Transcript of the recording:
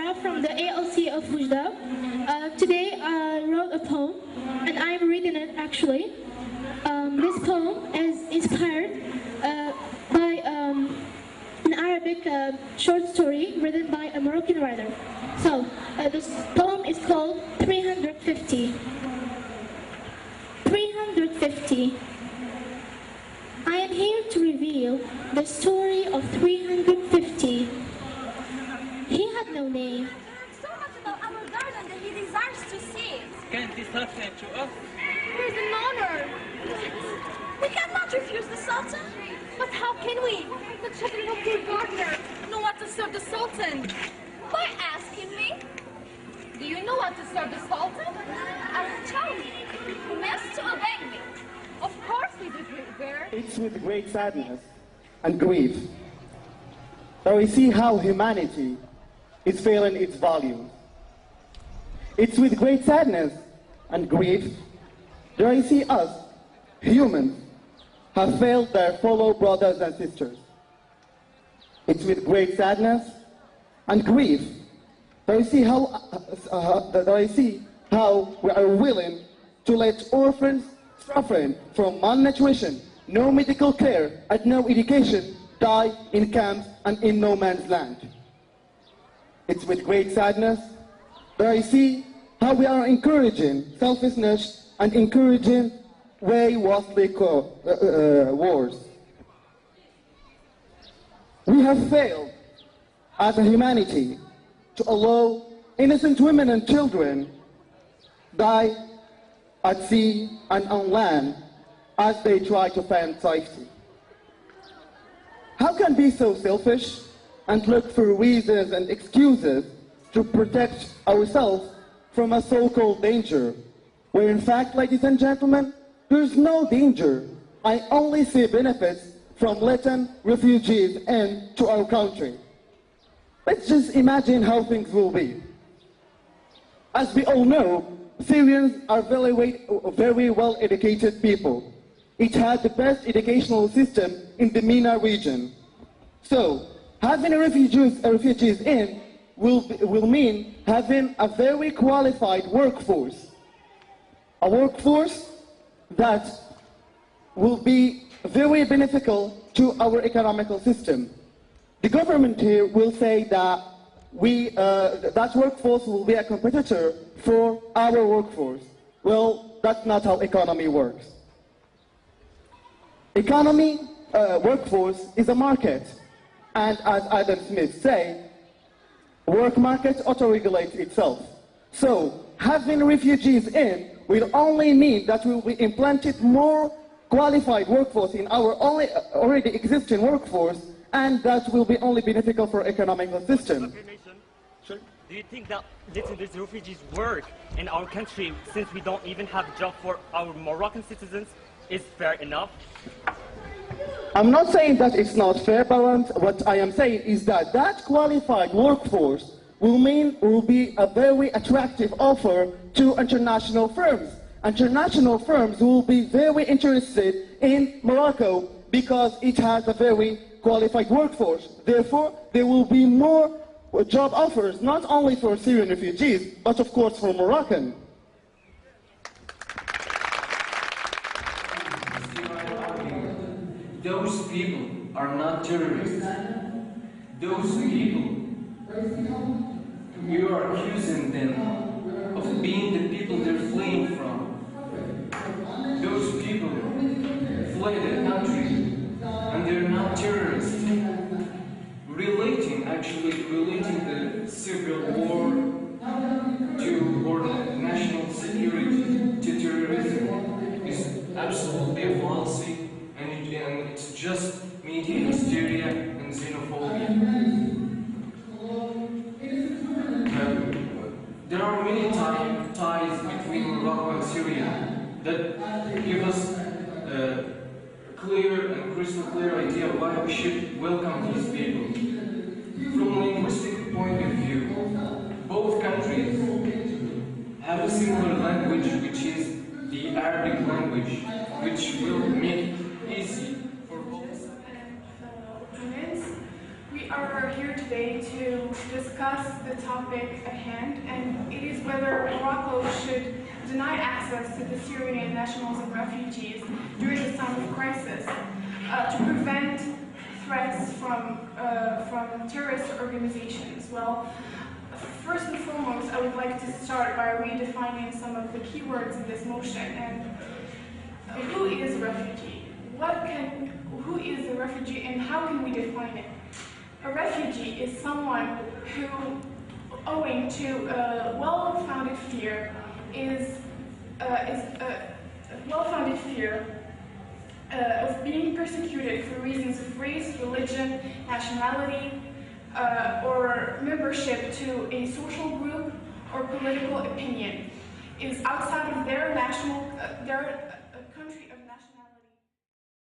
Zara from the ALC of Fujda. Today I wrote a poem, and I'm reading it actually. This poem is inspired by an Arabic short story written by a Moroccan writer. So, this poem is called 350. 350. I am here to reveal the story of 350. He had no name. So much about our garden that he desires to see. Can this happen to us? It is an honor. We cannot refuse the Sultan. But how can we? The children of your gardener know what to serve the Sultan. By asking me, Do you know what to serve the Sultan? I will tell you. You must to obey me. Of course we do, Great Bear. It's with great sadness and grief that we see how humanity is failing its values. It's with great sadness and grief that I see us, humans, have failed their fellow brothers and sisters. It's with great sadness and grief that I see how we are willing to let orphans suffering from malnutrition, no medical care, and no education die in camps and in no man's land. It's with great sadness that I see how we are encouraging selfishness and encouraging worldly wars. We have failed as a humanity to allow innocent women and children die at sea and on land as they try to find safety. How can we be so selfish and look for reasons and excuses to protect ourselves from a so-called danger, where in fact, ladies and gentlemen, there's no danger. I only see benefits from letting refugees in to our country. Let's just imagine how things will be. As we all know, Syrians are very well-educated people. It has the best educational system in the MENA region. So, having refugees in will mean having a very qualified workforce. A workforce that will be very beneficial to our economical system. The government here will say that that workforce will be a competitor for our workforce. Well, that's not how economy works. Workforce is a market. And as Adam Smith say, work market auto-regulates itself. So having refugees in will only mean that we will implanted more qualified workforce in our already existing workforce, and that will be only beneficial for economical system. Do you think that letting these refugees work in our country, since we don't even have a job for our Moroccan citizens, is fair enough? I'm not saying that it's not fair, but what I am saying is that that qualified workforce will be a very attractive offer to international firms. International firms will be very interested in Morocco because it has a very qualified workforce. Therefore, there will be more job offers, not only for Syrian refugees, but of course for Moroccan. Those people are not terrorists. Those people, you are accusing them of being the people they're fleeing from. Those people fled the country and they're not terrorists. Relating the civil war or the national security to terrorism is absolutely a fallacy, and it's just media hysteria and xenophobia. There are many ties between Morocco and Syria that give us a clear and crystal clear idea of why we should welcome these people. From a linguistic point of view, both countries have a similar language, which is the Arabic language, which will make it easy for both. We are here today to discuss the topic at hand, and it is whether Morocco should deny access to the Syrian nationals and refugees during this time of crisis to prevent threats from terrorist organizations. Well, first and foremost, I would like to start by redefining some of the keywords in this motion. And who is a refugee? Who is a refugee, and how can we define it? A refugee is someone who, owing to a well-founded fear, of being persecuted for reasons of race, religion, nationality, or membership to a social group or political opinion, is outside of their country of nationality.